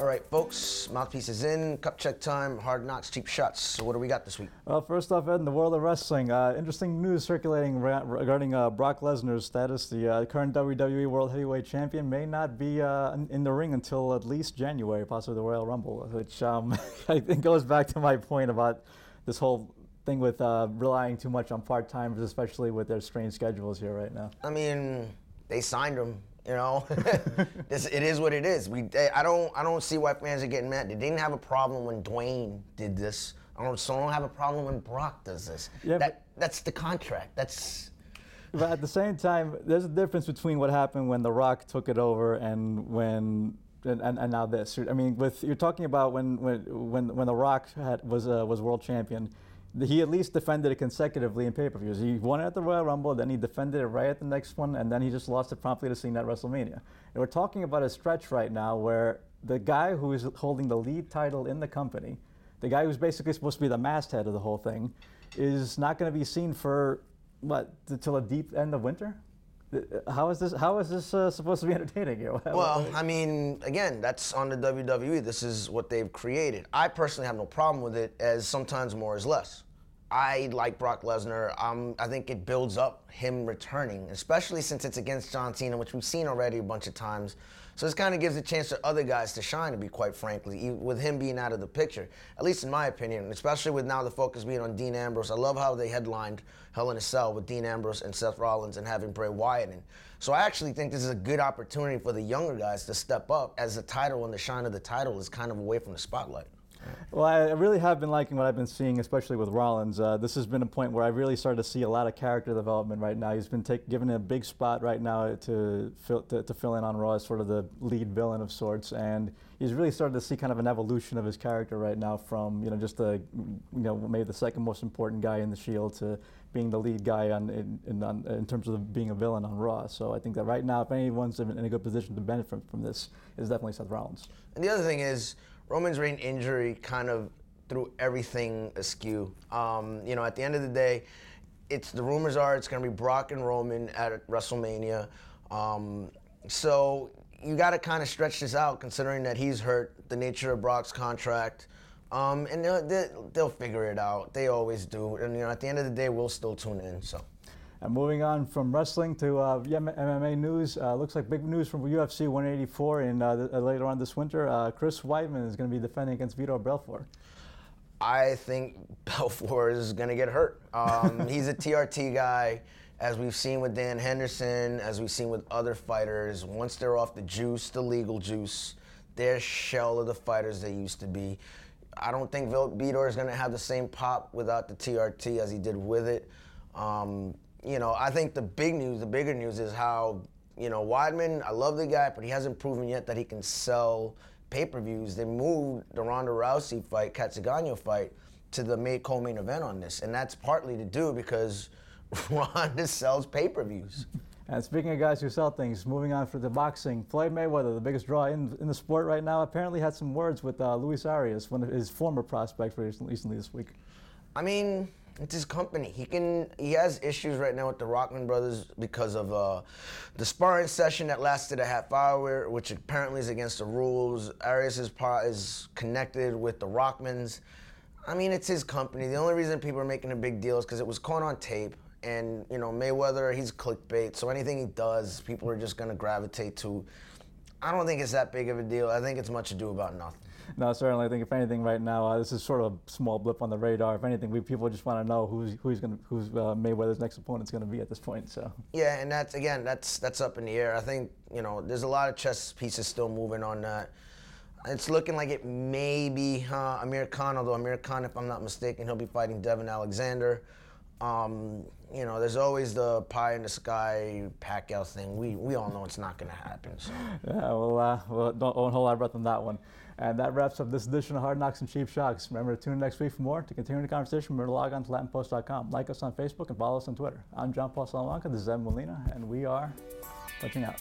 All right, folks, mouthpiece is in, cup check time, hard knocks, cheap shots. So what do we got this week? Well, first off, Ed, in the world of wrestling, interesting news circulating regarding Brock Lesnar's status. The current WWE World Heavyweight Champion may not be in the ring until at least January, possibly the Royal Rumble, which I think goes back to my point about this whole thing with relying too much on part-timers, especially with their strange schedules here right now. I mean, they signed him. You know, it is what it is. I don't see why fans are getting mad. They didn't have a problem when Dwayne did this. I don't have a problem when Brock does this. Yeah, that's the contract. But at the same time, there's a difference between what happened when The Rock took it over and and now this. I mean, you're talking about when The Rock was world champion. He at least defended it consecutively in pay-per-views. He won it at the Royal Rumble, then he defended it right at the next one, and then he just lost it promptly to Cena at WrestleMania. And we're talking about a stretch right now where the guy who is holding the lead title in the company, the guy who's basically supposed to be the masthead of the whole thing, is not going to be seen for, what, until a deep end of winter? How is this supposed to be entertaining you? Well, I mean, again, that's on the WWE. This is what they've created. I personally have no problem with it, as sometimes more is less. I like Brock Lesnar. I think it builds up him returning, especially since it's against John Cena, which we've seen already a bunch of times. So this kind of gives a chance to other guys to shine, to be quite frankly, with him being out of the picture, at least in my opinion, especially with now the focus being on Dean Ambrose. I love how they headlined Hell in a Cell with Dean Ambrose and Seth Rollins and having Bray Wyatt in. So I actually think this is a good opportunity for the younger guys to step up, as the title and the shine of the title is kind of away from the spotlight. Well, I really have been liking what I've been seeing, especially with Rollins. This has been a point where I really started to see a lot of character development right now. He's been given a big spot right now to fill in on Raw as sort of the lead villain of sorts, and he's really started to see kind of an evolution of his character right now from just maybe the second most important guy in the Shield to being the lead guy in terms of being a villain on Raw. So I think that right now, if anyone's in a good position to benefit from this, it's definitely Seth Rollins. And the other thing is, Roman's Reigns injury kind of threw everything askew. At the end of the day, the rumors are it's going to be Brock and Roman at WrestleMania. So you got to kind of stretch this out, considering that he's hurt, the nature of Brock's contract. And they'll figure it out. They always do. And at the end of the day, we'll still tune in. So. And moving on from wrestling to MMA news, looks like big news from UFC 184 later on this winter. Chris Weidman is going to be defending against Vitor Belfort. I think Belfort is going to get hurt. He's a TRT guy, as we've seen with Dan Henderson, as we've seen with other fighters. Once they're off the juice, the legal juice, they're a shell of the fighters they used to be. I don't think Vitor is going to have the same pop without the TRT as he did with it. I think the bigger news is how, Weidman, I love the guy, but he hasn't proven yet that he can sell pay-per-views. They moved the Ronda Rousey fight, Katsugano fight, to the co-main event on this. And that's partly to do because Ronda sells pay-per-views. And speaking of guys who sell things, moving on for the boxing, Floyd Mayweather, the biggest draw in the sport right now, apparently had some words with Luis Arias, one of his former prospects recently this week. I mean, it's his company. He has issues right now with the Rockman brothers because of the sparring session that lasted a half hour, which apparently is against the rules. Arias is connected with the Rockmans. I mean, it's his company. The only reason people are making a big deal is because it was caught on tape. And, Mayweather, he's clickbait, so anything he does, people are just going to gravitate to. I don't think it's that big of a deal. I think it's much ado about nothing. No, certainly. I think if anything, right now, this is sort of a small blip on the radar. If anything, people just want to know who's Mayweather's next opponent's going to be at this point. So. Yeah, and that's up in the air. I think there's a lot of chess pieces still moving on that. It's looking like it may be Amir Khan, although Amir Khan, if I'm not mistaken, he'll be fighting Devin Alexander. There's always the pie in the sky Pacquiao thing. We all know it's not going to happen. So. Yeah, well, don't hold our breath on that one. And that wraps up this edition of Hard Knocks and Cheap Shocks. Remember to tune in next week for more. To continue the conversation, remember to log on to LatinPost.com. Like us on Facebook and follow us on Twitter. I'm John Paul Salamanca. This is Ed Molina, and we are touching out.